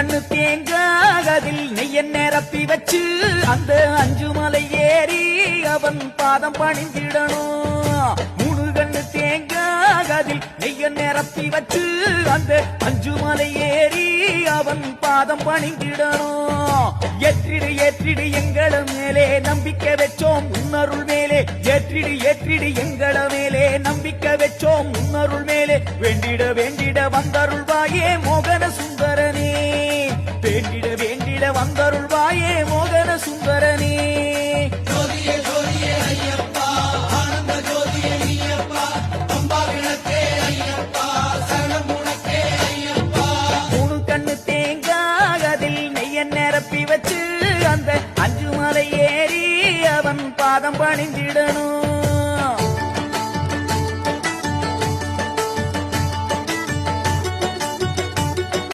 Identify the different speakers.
Speaker 1: கண்ணு தேங்காதில் நெய்ய நிரப்பி வச்சு அந்த 5 மலை ஏறி அவன் பாதம் பணிந்திடணும். 3 கண்ணு தேங்காதில் நெய்ய நிரப்பி வச்சு அந்த 5 மலை ஏறி அவன் பாதம் பணிந்திடணும். ஏற்றிடு ஏற்றிடு எங்கள மேலே நம்பிக்கை வச்சோம் உன்னருள் மேலே, ஏற்றிடு ஏற்றிடு எங்கள மேலே நம்பிக்கை வச்சோம் உன்னருள் மேலே, வேண்டிட வேண்டிட வந்தருள்வாயே மோகன சுந்தரனே, வேண்டிட வேண்டிட வந்தருள்வாயே மோகன சுந்தரனே.
Speaker 2: ஜோதியே ஜோதியே ஐயப்பா, ஆனந்த ஜோதியே நீயப்பா, பம்பா விளக்கே ஐயப்பா, சரணம் உனக்கே ஐயப்பா.
Speaker 1: 3 கண்ணு தேங்காதில் நெய்ய நிரப்பி வச்சு அந்த 5 மலை ஏறி அவன் பாதம் பணிந்திடணும்.